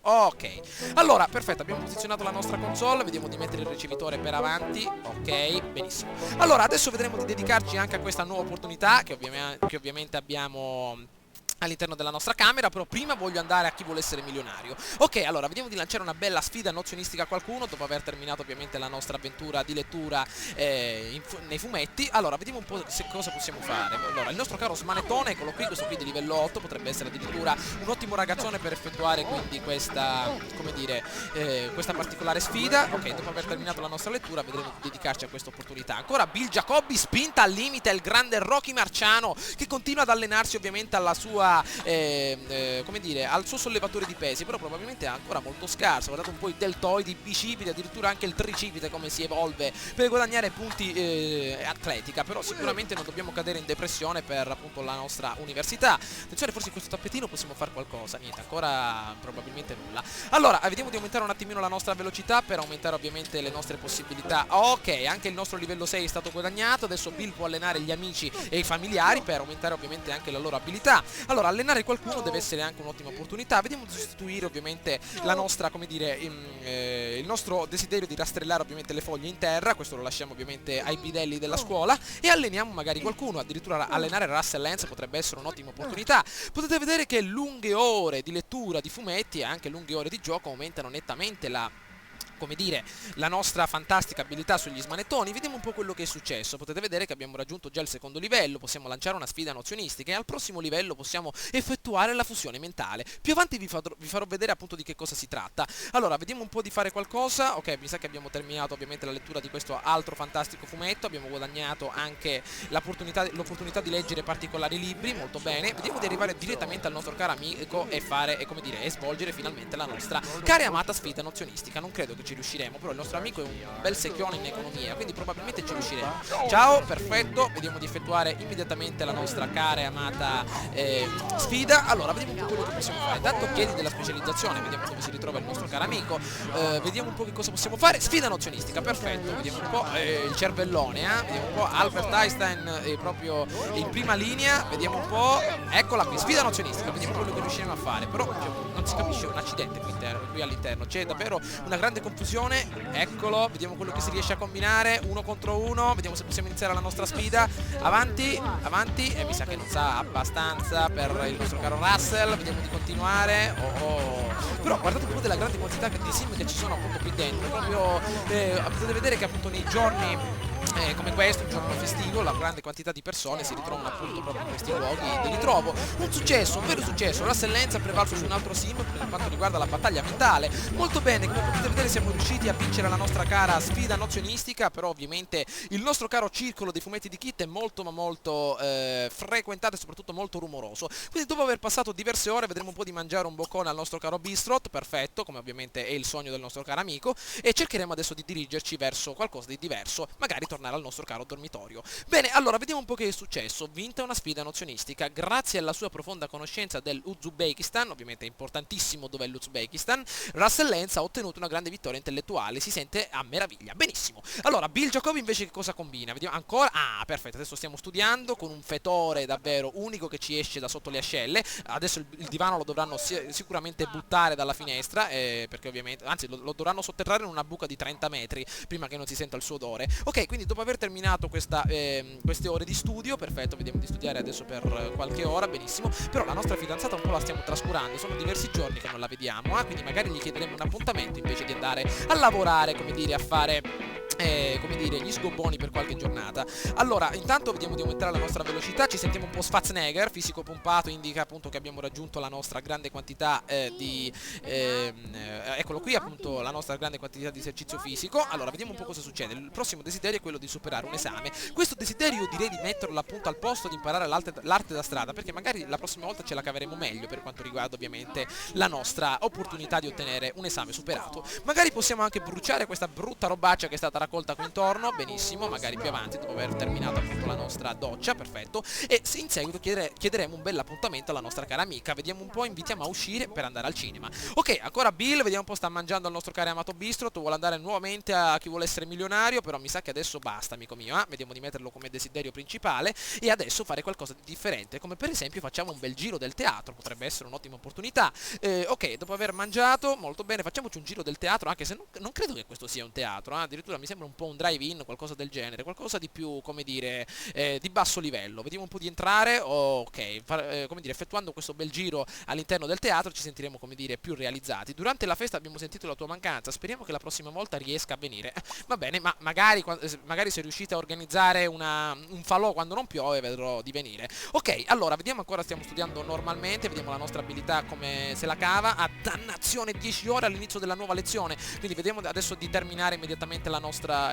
Ok, allora, perfetto, abbiamo posizionato la nostra console, vediamo di mettere il ricevitore per avanti, ok, benissimo. Allora, adesso vedremo di dedicarci anche a questa nuova opportunità che ovviamente abbiamo all'interno della nostra camera, però prima voglio andare a chi vuole essere milionario. Ok, allora, vediamo di lanciare una bella sfida nozionistica a qualcuno, dopo aver terminato ovviamente la nostra avventura di lettura nei fumetti. Allora, vediamo un po' cosa possiamo fare. Allora, il nostro caro smanettone, eccolo qui, questo qui di livello 8, potrebbe essere addirittura un ottimo ragazzone per effettuare quindi questa, come dire, questa particolare sfida. Ok, dopo aver terminato la nostra lettura vedremo di dedicarci a questa opportunità. Ancora Bill Jacobi, spinta al limite, il grande Rocky Marciano che continua ad allenarsi ovviamente alla sua come dire, al suo sollevatore di pesi, però probabilmente è ancora molto scarso. Guardate un po' i deltoidi, i bicipiti, addirittura anche il tricipite come si evolve per guadagnare punti atletica, però sicuramente non dobbiamo cadere in depressione per appunto la nostra università. Attenzione, forse in questo tappetino possiamo fare qualcosa, niente, ancora probabilmente nulla. Allora, vediamo di aumentare un attimino la nostra velocità per aumentare ovviamente le nostre possibilità. Ok, anche il nostro livello 6 è stato guadagnato, adesso Bill può allenare gli amici e i familiari per aumentare ovviamente anche la loro abilità. Allora, allenare qualcuno deve essere anche un'ottima opportunità. Vediamo di sostituire ovviamente la nostra, come dire, il nostro desiderio di rastrellare ovviamente le foglie in terra. Questo lo lasciamo ovviamente ai bidelli della scuola e alleniamo magari qualcuno. Addirittura allenare Russell Lance potrebbe essere un'ottima opportunità. Potete vedere che lunghe ore di lettura di fumetti e anche lunghe ore di gioco aumentano nettamente come dire, la nostra fantastica abilità sugli smanettoni. Vediamo un po' quello che è successo. Potete vedere che abbiamo raggiunto già il secondo livello, possiamo lanciare una sfida nozionistica e al prossimo livello possiamo effettuare la fusione mentale. Più avanti vi farò vedere appunto di che cosa si tratta. Allora, vediamo un po' di fare qualcosa. Ok, mi sa che abbiamo terminato ovviamente la lettura di questo altro fantastico fumetto, abbiamo guadagnato anche l'opportunità di leggere particolari libri, molto bene. Vediamo di arrivare direttamente al nostro caro amico e come dire, e svolgere finalmente la nostra cara e amata sfida nozionistica. Non credo che ci riusciremo, però il nostro amico è un bel secchione in economia, quindi probabilmente ci riusciremo. Ciao, perfetto, vediamo di effettuare immediatamente la nostra cara e amata sfida. Allora, vediamo un po' quello che possiamo fare. Dato chiedi della specializzazione, vediamo dove si ritrova il nostro caro amico, vediamo un po' che cosa possiamo fare. Sfida nozionistica, perfetto, vediamo un po' il cervellone, vediamo un po' Albert Einstein proprio in prima linea, vediamo un po', eccola qui, sfida nozionistica, vediamo quello che riusciremo a fare, però non si capisce un accidente qui all'interno, c'è davvero una grande confusione. Eccolo, vediamo quello che si riesce a combinare, 1 contro 1, vediamo se possiamo iniziare la nostra sfida. Avanti, avanti, e mi sa che non sa abbastanza per il nostro caro Russell. Vediamo di continuare. Però guardate un po' della grande quantità di sim che ci sono appunto qui dentro. Proprio potete vedere che appunto nei giorni come questo, un giorno festivo, la grande quantità di persone si ritrovano appunto proprio in questi luoghi di ritrovo. Un successo, un vero successo. Russell Lance ha prevalso su un altro sim per quanto riguarda la battaglia mentale. Molto bene, come potete vedere siamo riusciti a vincere la nostra cara sfida nozionistica, però ovviamente il nostro caro circolo dei fumetti di Kit è molto ma molto frequentato e soprattutto molto rumoroso. Quindi dopo aver passato diverse ore vedremo un po' di mangiare un boccone al nostro caro Bistrot, perfetto, come ovviamente è il sogno del nostro caro amico, e cercheremo adesso di dirigerci verso qualcosa di diverso, magari tornare al nostro caro dormitorio. Bene, allora vediamo un po' che è successo. Vinta una sfida nozionistica grazie alla sua profonda conoscenza dell'Uzbekistan, ovviamente è importantissimo dov'è l'Uzbekistan. Russell Lance ha ottenuto una grande vittoria intellettuale, si sente a meraviglia. Benissimo. Allora, Bill Jacobi invece che cosa combina? Vediamo ancora. Ah, perfetto, adesso stiamo studiando con un fetore davvero unico che ci esce da sotto le ascelle. Adesso il divano lo dovranno sicuramente buttare dalla finestra, perché ovviamente, anzi lo dovranno sotterrare in una buca di 30 metri prima che non si senta il suo odore. Ok, quindi dopo aver terminato queste ore di studio, perfetto, vediamo di studiare adesso per qualche ora, benissimo, però la nostra fidanzata un po' la stiamo trascurando, sono diversi giorni che non la vediamo, quindi magari gli chiederemo un appuntamento invece di andare a lavorare, come dire, a fare come dire, gli sgobboni per qualche giornata. Allora, intanto vediamo di aumentare la nostra velocità, ci sentiamo un po' Schwarzenegger, fisico pompato, indica appunto che abbiamo raggiunto la nostra grande quantità eccolo qui appunto la nostra grande quantità di esercizio fisico. Allora, vediamo un po' cosa succede. Il prossimo desiderio è quello di superare un esame. Questo desiderio io direi di metterlo appunto al posto di imparare l'arte da strada, perché magari la prossima volta ce la caveremo meglio per quanto riguarda ovviamente la nostra opportunità di ottenere un esame superato. Magari possiamo anche bruciare questa brutta robaccia che è stata raccolta qui intorno, benissimo, magari più avanti dopo aver terminato appunto la nostra doccia, perfetto, e in seguito chiederemo un bel appuntamento alla nostra cara amica, vediamo un po', invitiamo a uscire per andare al cinema. Ok, ancora Bill, vediamo un po', sta mangiando al nostro caro e amato bistro, tu vuole andare nuovamente a Chi vuole essere milionario, però mi sa che adesso basta, amico mio, vediamo di metterlo come desiderio principale e adesso fare qualcosa di differente, come per esempio facciamo un bel giro del teatro, potrebbe essere un'ottima opportunità. Ok, dopo aver mangiato, molto bene, facciamoci un giro del teatro, anche se non credo che questo sia un teatro, addirittura mi sembra un po' un drive-in, qualcosa del genere, qualcosa di più, come dire, di basso livello. Vediamo un po' di entrare, ok, come dire, effettuando questo bel giro all'interno del teatro ci sentiremo, come dire, più realizzati. Durante la festa abbiamo sentito la tua mancanza, speriamo che la prossima volta riesca a venire. Va bene, ma magari se riuscite a organizzare un falò quando non piove, vedrò di venire. Ok, allora, vediamo ancora, stiamo studiando normalmente, vediamo la nostra abilità come se la cava. A dannazione 10 ore all'inizio della nuova lezione, quindi vediamo adesso di terminare immediatamente la nostra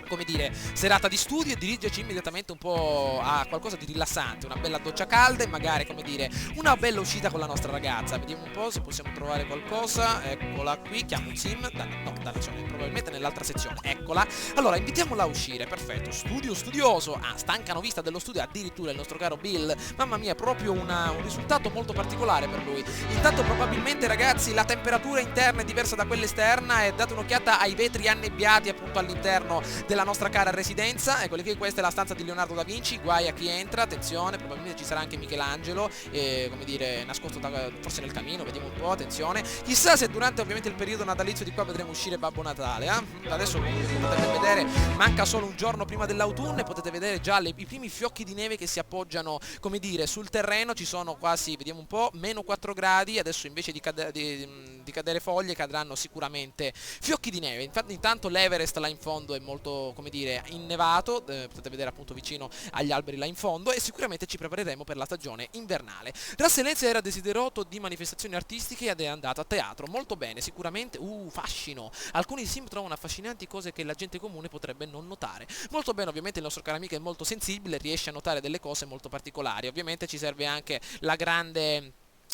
come dire, serata di studio e dirigerci immediatamente un po' a qualcosa di rilassante, una bella doccia calda e magari, come dire, una bella uscita con la nostra ragazza. Vediamo un po' se possiamo trovare qualcosa. Eccola qui, chiamo un sim, no, dannazione, probabilmente nell'altra sezione, eccola. Allora, invitiamola a uscire, perfetto, studio studioso, stancano vista dello studio addirittura il nostro caro Bill, mamma mia, proprio un risultato molto particolare per lui. Intanto probabilmente, ragazzi, la temperatura interna è diversa da quella esterna e date un'occhiata ai vetri annebbiati appunto all'interno della nostra cara residenza. Eccoli qui, questa è la stanza di Leonardo da Vinci, guai a chi entra, attenzione, probabilmente ci sarà anche Michelangelo, come dire, nascosto forse nel camino, vediamo un po', attenzione. Chissà se durante ovviamente il periodo natalizio di qua vedremo uscire Babbo Natale, Adesso comunque potete vedere, manca solo un giorno prima dell'autunno e potete vedere già i primi fiocchi di neve che si appoggiano, come dire, sul terreno. Ci sono quasi, vediamo un po', meno 4 gradi, adesso invece di cadere foglie cadranno sicuramente fiocchi di neve. Infatti intanto l'Everest là in fondo è molto, come dire, innevato, potete vedere appunto vicino agli alberi là in fondo, e sicuramente ci prepareremo per la stagione invernale. Rasselenza era desideroso di manifestazioni artistiche ed è andato a teatro, molto bene, sicuramente, fascino, alcuni sim trovano affascinanti cose che la gente comune potrebbe non notare. Molto bene, ovviamente il nostro caro amico è molto sensibile, riesce a notare delle cose molto particolari. Ovviamente ci serve anche la grande,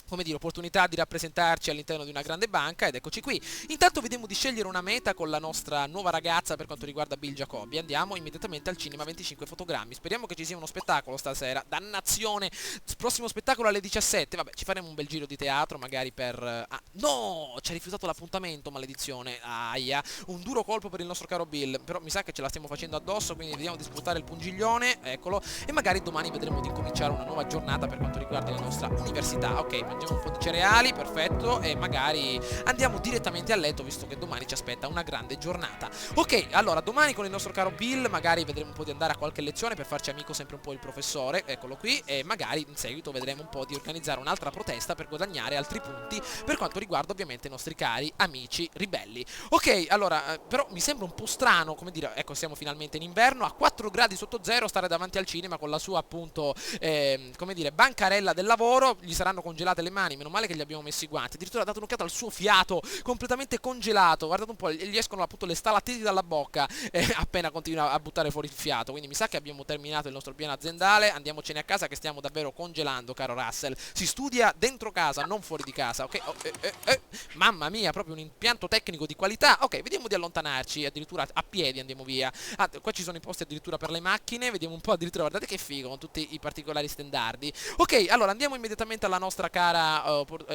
come dire, opportunità di rappresentarci all'interno di una grande banca, ed eccoci qui. Intanto vediamo di scegliere una meta con la nostra nuova ragazza per quanto riguarda Bill Jacobi. Andiamo immediatamente al cinema, 25 fotogrammi. Speriamo che ci sia uno spettacolo stasera. Dannazione, prossimo spettacolo alle 17. Vabbè, ci faremo un bel giro di teatro magari per... no, ci ha rifiutato l'appuntamento, maledizione. Aia, un duro colpo per il nostro caro Bill, però mi sa che ce la stiamo facendo addosso, quindi vediamo di sfruttare il pungiglione, eccolo, e magari domani vedremo di incominciare una nuova giornata per quanto riguarda la nostra università. Ok, mangiamo un po' di cereali, perfetto, e magari andiamo direttamente a letto, visto che domani ci aspetta una grande giornata. Ok, allora domani con il nostro caro Bill magari vedremo un po' di andare a qualche lezione per farci amico sempre un po' il professore, eccolo qui, e magari in seguito vedremo un po' di organizzare un'altra protesta per guadagnare altri punti per quanto riguarda ovviamente i nostri cari amici ribelli. Ok, allora, però mi sembra un po' strano, come dire, ecco, siamo finalmente in inverno, a 4 gradi sotto zero, stare davanti al cinema con la sua appunto, come dire, bancarella del lavoro. Gli saranno congelate le mani, meno male che gli abbiamo messi i guanti. Addirittura ha dato un'occhiata al suo fiato, completamente congelato, guardate un po', gli escono appunto le stalattiti dalla bocca appena continua a buttare fuori il fiato. Quindi mi sa che abbiamo terminato il nostro piano aziendale, andiamocene a casa che stiamo davvero congelando, caro Russell. Si studia dentro casa, non fuori di casa, ok? Mamma mia, proprio un impianto tecnico di qualità. Ok, vediamo di allontanarci, addirittura a piedi andiamo via. Qua ci sono i posti addirittura per le macchine, vediamo un po', addirittura guardate che figo, con tutti i particolari stendardi. Ok, allora andiamo immediatamente alla nostra cara,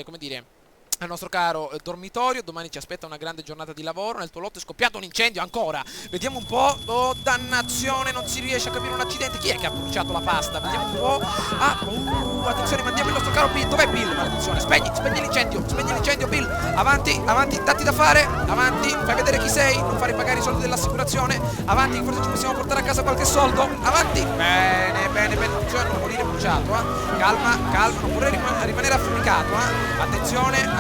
come dire, al nostro caro dormitorio. Domani ci aspetta una grande giornata di lavoro. Nel tuo lotto è scoppiato un incendio ancora. Vediamo un po'. Oh, dannazione, non si riesce a capire un accidente. Chi è che ha bruciato la pasta? Vediamo un po'. Attenzione, mandiamo il nostro caro Bill. Dov'è Bill? Maledizione. Spegni l'incendio, Bill. Avanti, datti da fare. Avanti, fai vedere chi sei. Non fare pagare i soldi dell'assicurazione. Avanti, forse ci possiamo portare a casa qualche soldo. Avanti. Bene. Cioè, non morire bruciato, Calma, non vorrei rimanere affumicato, Attenzione.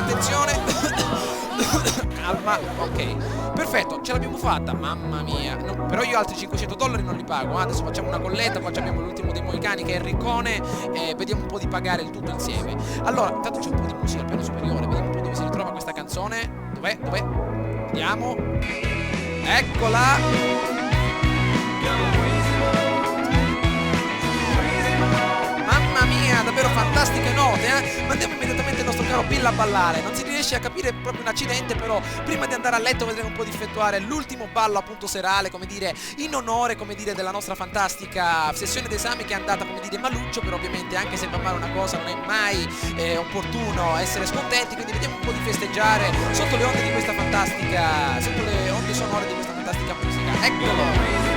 Calma, ok, perfetto, ce l'abbiamo fatta, mamma mia. No, però io altri $500 non li pago, adesso facciamo una colletta, qua abbiamo l'ultimo dei moicani che è Enricone, e vediamo un po' di pagare il tutto insieme. Allora, intanto c'è un po' di musica al piano superiore, vediamo un po' dove si ritrova questa canzone. Dov'è? Vediamo. Eccola. Mamma mia, davvero fantastiche note, Mandiamo immediatamente il nostro caro Bill a ballare. Non si riesce a capire proprio un accidente, però prima di andare a letto vedremo un po' di effettuare l'ultimo ballo appunto serale, come dire, in onore, come dire, della nostra fantastica sessione d'esame che è andata, come dire, maluccio, però ovviamente anche se va male una cosa non è mai opportuno essere scontenti, quindi vediamo un po' di festeggiare sotto le onde di questa fantastica, sotto le onde sonore di questa fantastica musica. Eccolo!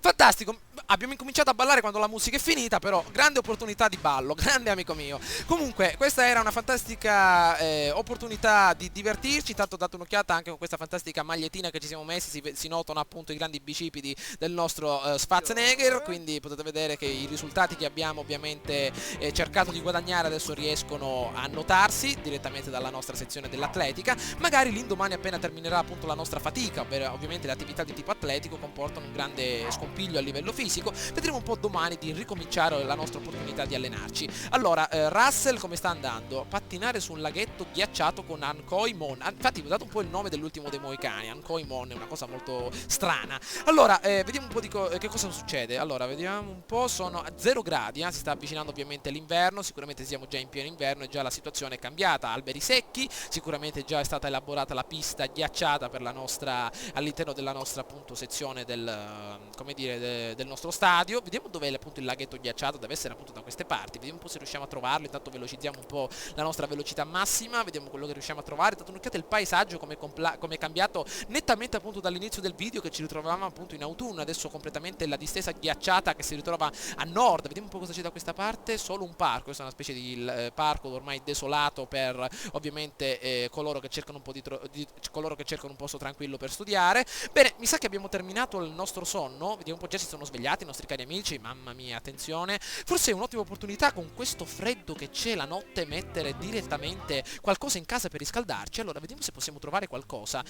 Fantastico, abbiamo incominciato a ballare quando la musica è finita, però grande opportunità di ballo, grande amico mio. Comunque questa era una fantastica opportunità di divertirci, intanto date un'occhiata anche con questa fantastica magliettina che ci siamo messi, si notano appunto i grandi bicipiti del nostro Schwarzenegger, quindi potete vedere che i risultati che abbiamo ovviamente cercato di guadagnare adesso riescono a notarsi direttamente dalla nostra sezione dell'atletica. Magari l'indomani appena terminerà appunto la nostra fatica, ovviamente le attività di tipo atletico comportano un grande scompiglio a livello fisico, vedremo un po' domani di ricominciare la nostra opportunità di allenarci. Allora, Russell come sta andando? Pattinare su un laghetto ghiacciato con Ankoi Mon. Infatti vi ho dato un po' il nome dell'ultimo dei Moicani, Ankoi Mon è una cosa molto strana. Allora, vediamo un po' di che cosa succede. Allora, vediamo un po', sono a 0 gradi, si sta avvicinando ovviamente l'inverno, sicuramente siamo già in pieno inverno e già la situazione è cambiata, alberi secchi, sicuramente già è stata elaborata la pista ghiacciata per la nostra, all'interno della nostra appunto sezione del, come dire, del nostro stadio. Vediamo dov'è appunto il laghetto ghiacciato, deve essere appunto da queste parti, vediamo un po' se riusciamo a trovarlo, intanto velocizziamo un po' la nostra velocità massima, vediamo quello che riusciamo a trovare, dato un'occhiata il paesaggio come è cambiato nettamente appunto dall'inizio del video, che ci ritrovavamo appunto in autunno, adesso completamente la distesa ghiacciata che si ritrova a nord. Vediamo un po' cosa c'è da questa parte, solo un parco, questa è una specie di parco ormai desolato per ovviamente coloro che cercano un po' coloro che cercano un posto tranquillo per studiare. Bene, mi sa che abbiamo terminato il nostro sonno, vediamo un po', già si sono svegliati i nostri cari amici, mamma mia, attenzione, forse è un'ottima opportunità con questo freddo che c'è la notte mettere direttamente qualcosa in casa per riscaldarci. Allora vediamo se possiamo trovare qualcosa,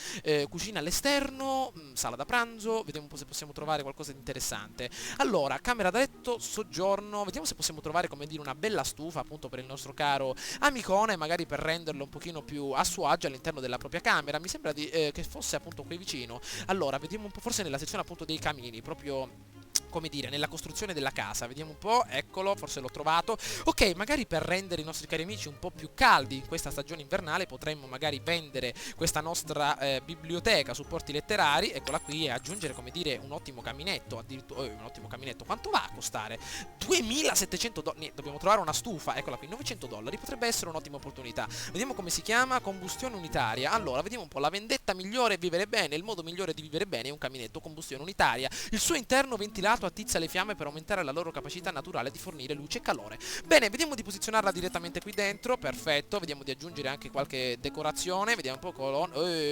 cucina all'esterno, sala da pranzo, vediamo un po' se possiamo trovare qualcosa di interessante. Allora, camera da letto, soggiorno, vediamo se possiamo trovare, come dire, una bella stufa appunto per il nostro caro amicone, magari per renderlo un pochino più a suo agio all'interno della propria camera. Mi sembra che fosse appunto qui vicino. Allora, vediamo un po', forse nella sezione appunto dei camini, proprio, come dire, nella costruzione della casa. Vediamo un po', eccolo, forse l'ho trovato. Ok, magari per rendere i nostri cari amici un po' più caldi in questa stagione invernale potremmo magari vendere questa nostra biblioteca, supporti letterari, eccola qui, e aggiungere, come dire, un ottimo caminetto, addirittura un ottimo caminetto. Quanto va a costare? 2700 dollari. Dobbiamo trovare una stufa, eccola qui, 900 dollari, potrebbe essere un'ottima opportunità. Vediamo come si chiama, combustione unitaria. Allora, vediamo un po', la vendetta migliore è vivere bene, il modo migliore di vivere bene è un caminetto combustione unitaria. Il suo interno ventilato attizza le fiamme per aumentare la loro capacità naturale di fornire luce e calore. Bene, vediamo di posizionarla direttamente qui dentro, perfetto, vediamo di aggiungere anche qualche decorazione, vediamo un po'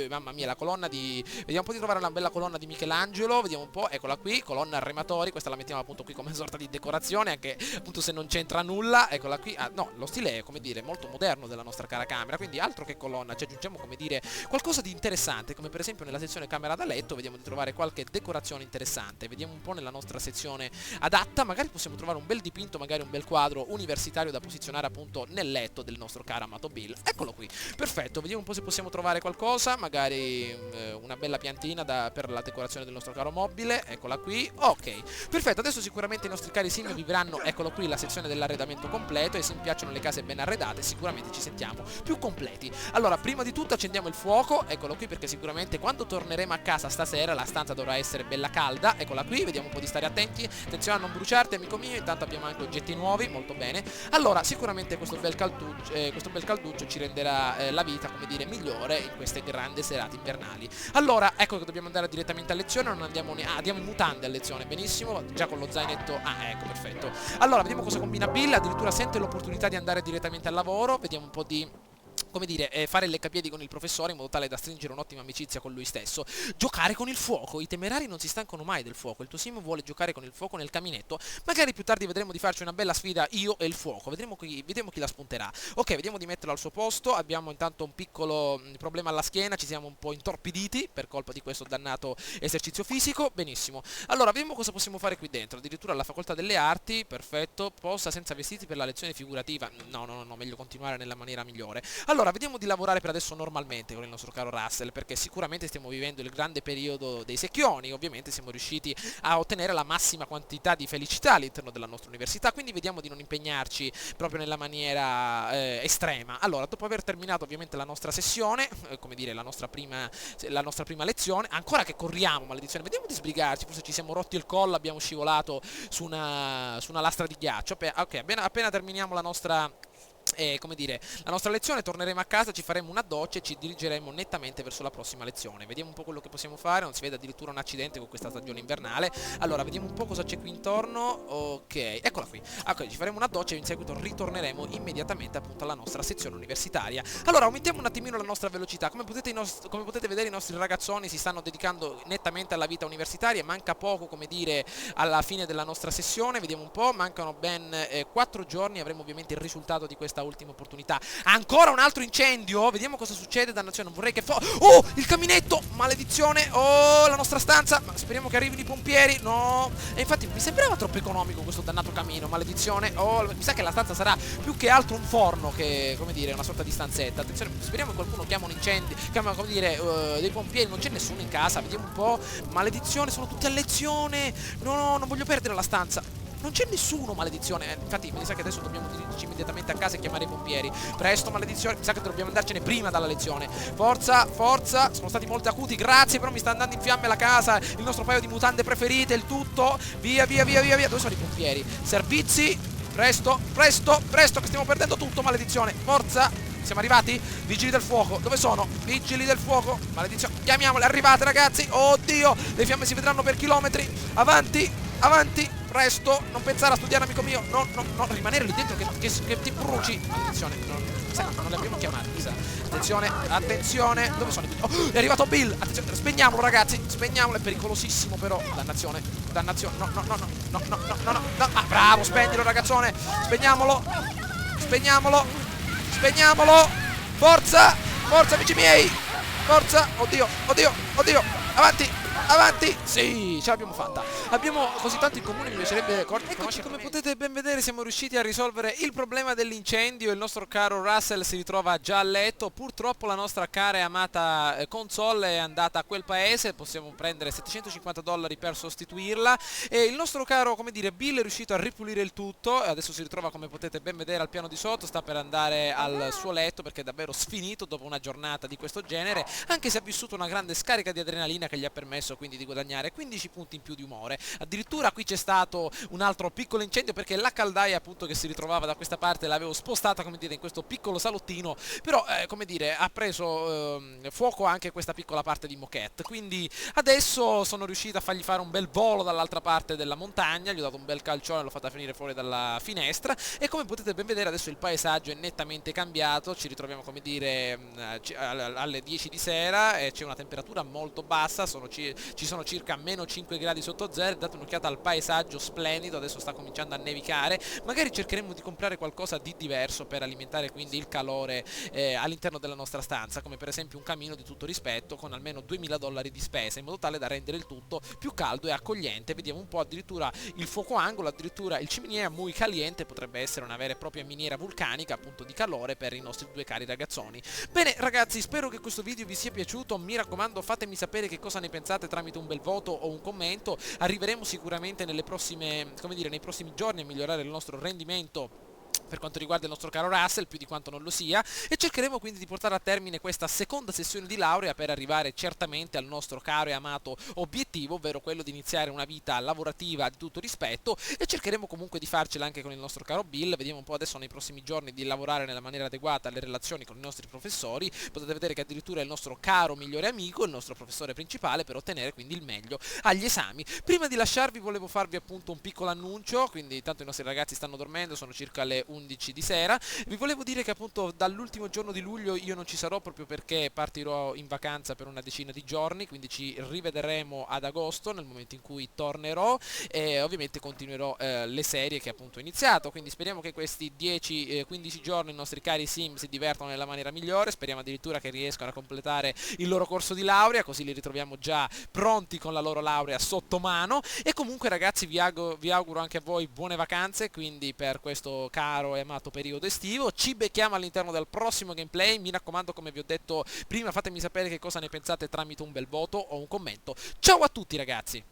mamma mia, la colonna di... Vediamo un po' di trovare una bella colonna di Michelangelo, vediamo un po', eccola qui, colonna arrematori, questa la mettiamo appunto qui come sorta di decorazione, anche appunto se non c'entra nulla, eccola qui, no, lo stile è, come dire, molto moderno della nostra cara camera, quindi altro che colonna, ci aggiungiamo, come dire, qualcosa di interessante, come per esempio nella sezione camera da letto, vediamo di trovare qualche decorazione interessante, vediamo un po' nella nostra sezione adatta, magari possiamo trovare un bel dipinto, magari un bel quadro universitario da posizionare appunto nel letto del nostro caro amato Bill. Eccolo qui, perfetto, vediamo un po' se possiamo trovare qualcosa, magari una bella piantina per la decorazione del nostro caro mobile, eccola qui, ok, perfetto, adesso sicuramente i nostri cari sim vivranno, eccolo qui, la sezione dell'arredamento completo, e se mi piacciono le case ben arredate sicuramente ci sentiamo più completi. Allora, prima di tutto accendiamo il fuoco, eccolo qui, perché sicuramente quando torneremo a casa stasera la stanza dovrà essere bella calda, eccola qui, vediamo un po' di stare attenti, attenzione a non bruciarti amico mio, intanto abbiamo anche oggetti nuovi, molto bene. Allora, sicuramente questo bel calduccio ci renderà la vita, come dire, migliore in queste grandi serate invernali. Allora, ecco che dobbiamo andare direttamente a lezione, non andiamo andiamo in mutande a lezione, benissimo, già con lo zainetto, ecco, perfetto. Allora, vediamo cosa combina Bill, addirittura sente l'opportunità di andare direttamente al lavoro, vediamo un po' di... come dire, fare il leccapiedi con il professore in modo tale da stringere un'ottima amicizia con lui stesso. Giocare con il fuoco, i temerari non si stancano mai del fuoco, il tuo sim vuole giocare con il fuoco nel caminetto, magari più tardi vedremo di farci una bella sfida io e il fuoco, vedremo chi la spunterà. Ok, vediamo di metterlo al suo posto, abbiamo intanto un piccolo problema alla schiena, ci siamo un po' intorpiditi per colpa di questo dannato esercizio fisico, benissimo. Allora, vediamo cosa possiamo fare qui dentro, addirittura la facoltà delle arti, perfetto, posa senza vestiti per la lezione figurativa, no, meglio continuare nella maniera migliore. Allora, Allora, vediamo di lavorare per adesso normalmente con il nostro caro Russell, perché sicuramente stiamo vivendo il grande periodo dei secchioni, ovviamente siamo riusciti a ottenere la massima quantità di felicità all'interno della nostra università, quindi vediamo di non impegnarci proprio nella maniera estrema. Allora, dopo aver terminato ovviamente la nostra sessione, come dire, la nostra prima lezione, ancora che corriamo, maledizione, vediamo di sbrigarci, forse ci siamo rotti il collo, abbiamo scivolato su una lastra di ghiaccio. Ok, appena terminiamo la nostra come dire, la nostra lezione, torneremo a casa, ci faremo una doccia e ci dirigeremo nettamente verso la prossima lezione. Vediamo un po' quello che possiamo fare, non si vede addirittura un accidente con questa stagione invernale. Allora, vediamo un po' cosa c'è qui intorno. Ok, eccola qui. Ok, ci faremo una doccia e in seguito ritorneremo immediatamente appunto alla nostra sezione universitaria. Allora, aumentiamo un attimino la nostra velocità. Come potete vedere, i nostri ragazzoni si stanno dedicando nettamente alla vita universitaria. Manca poco, come dire, alla fine della nostra sessione. Vediamo un po', mancano ben 4 giorni, avremo ovviamente il risultato di questa ultima opportunità. Ancora un altro incendio, vediamo cosa succede, dannazione, non vorrei che oh, il caminetto, maledizione, oh, la nostra stanza, ma speriamo che arrivino i pompieri, no, e infatti mi sembrava troppo economico questo dannato camino, maledizione, oh, mi sa che la stanza sarà più che altro un forno che, come dire, una sorta di stanzetta. Attenzione, speriamo che qualcuno chiama un incendio, chiama, come dire, dei pompieri, non c'è nessuno in casa, vediamo un po', maledizione, sono tutti a lezione, no, non voglio perdere la stanza. Non c'è nessuno, maledizione. Infatti mi sa che adesso dobbiamo dirigerci immediatamente a casa e chiamare i pompieri. Presto, maledizione. Mi sa che dobbiamo andarcene prima dalla lezione. Forza, forza. Sono stati molto acuti, grazie. Però mi sta andando in fiamme la casa. Il nostro paio di mutande preferite, il tutto. Via. Dove sono i pompieri? Servizi. Presto, che stiamo perdendo tutto, maledizione. Forza. Siamo arrivati? Vigili del fuoco, dove sono? Vigili del fuoco, maledizione. Chiamiamoli, arrivate ragazzi. Oddio, le fiamme si vedranno per chilometri. Avanti. Presto, non pensare a studiare, amico mio. No, rimanere lì dentro che ti bruci. Attenzione, non li abbiamo chiamati, mi sa. Attenzione, dove sono? Oh, è arrivato Bill. Attenzione, spegniamolo ragazzi, spegniamolo, è pericolosissimo però. Dannazione. No. Ah, bravo, spegnilo ragazzone. Spegniamolo. Forza, amici miei. Forza, oddio. Avanti, sì, ce l'abbiamo fatta. Abbiamo così tanto in comune, mi piacerebbe conoscere. Come potete ben vedere siamo riusciti a risolvere il problema dell'incendio. Il nostro caro Russell si ritrova già a letto. Purtroppo la nostra cara e amata console è andata a quel paese. Possiamo prendere $750 per sostituirla. E il nostro caro, come dire, Bill è riuscito a ripulire il tutto. Adesso si ritrova, come potete ben vedere, al piano di sotto. Sta per andare al suo letto perché è davvero sfinito dopo una giornata di questo genere, anche se ha vissuto una grande scarica di adrenalina che gli ha permesso quindi di guadagnare 15 punti in più di umore. Addirittura qui c'è stato un altro piccolo incendio perché la caldaia appunto che si ritrovava da questa parte l'avevo spostata, come dire, in questo piccolo salottino, però come dire, ha preso fuoco anche questa piccola parte di moquette, quindi adesso sono riuscito a fargli fare un bel volo dall'altra parte della montagna, gli ho dato un bel calcione, l'ho fatta finire fuori dalla finestra e come potete ben vedere adesso il paesaggio è nettamente cambiato. Ci ritroviamo, come dire, alle 10 di sera e c'è una temperatura molto bassa, ci sono circa meno 5 gradi sotto zero. Date un'occhiata al paesaggio splendido, adesso sta cominciando a nevicare, magari cercheremo di comprare qualcosa di diverso per alimentare quindi il calore all'interno della nostra stanza, come per esempio un camino di tutto rispetto con almeno $2000 di spesa, in modo tale da rendere il tutto più caldo e accogliente. Vediamo un po', addirittura il fuoco angolo, addirittura il chimenea muy caliente, potrebbe essere una vera e propria miniera vulcanica appunto di calore per i nostri due cari ragazzoni. Bene ragazzi, spero che questo video vi sia piaciuto, mi raccomando fatemi sapere che cosa ne pensate tramite un bel voto o un commento. Arriveremo sicuramente nelle prossime, come dire, nei prossimi giorni a migliorare il nostro rendimento per quanto riguarda il nostro caro Russell, più di quanto non lo sia, e cercheremo quindi di portare a termine questa seconda sessione di laurea per arrivare certamente al nostro caro e amato obiettivo, ovvero quello di iniziare una vita lavorativa di tutto rispetto, e cercheremo comunque di farcela anche con il nostro caro Bill. Vediamo un po' adesso nei prossimi giorni di lavorare nella maniera adeguata alle relazioni con i nostri professori. Potete vedere che addirittura è il nostro caro migliore amico, il nostro professore principale, per ottenere quindi il meglio agli esami. Prima di lasciarvi volevo farvi appunto un piccolo annuncio, quindi tanto i nostri ragazzi stanno dormendo, sono circa le 11 di sera. Vi volevo dire che appunto dall'ultimo giorno di luglio io non ci sarò, proprio perché partirò in vacanza per una decina di giorni, quindi ci rivedremo ad agosto nel momento in cui tornerò, e ovviamente continuerò le serie che appunto ho iniziato, quindi speriamo che questi 10-15 giorni i nostri cari sim si divertano nella maniera migliore, speriamo addirittura che riescano a completare il loro corso di laurea, così li ritroviamo già pronti con la loro laurea sotto mano. E comunque ragazzi vi auguro anche a voi buone vacanze, quindi per questo caro caro e amato periodo estivo. Ci becchiamo all'interno del prossimo gameplay. Mi raccomando, come vi ho detto prima, fatemi sapere che cosa ne pensate tramite un bel voto o un commento. Ciao a tutti ragazzi!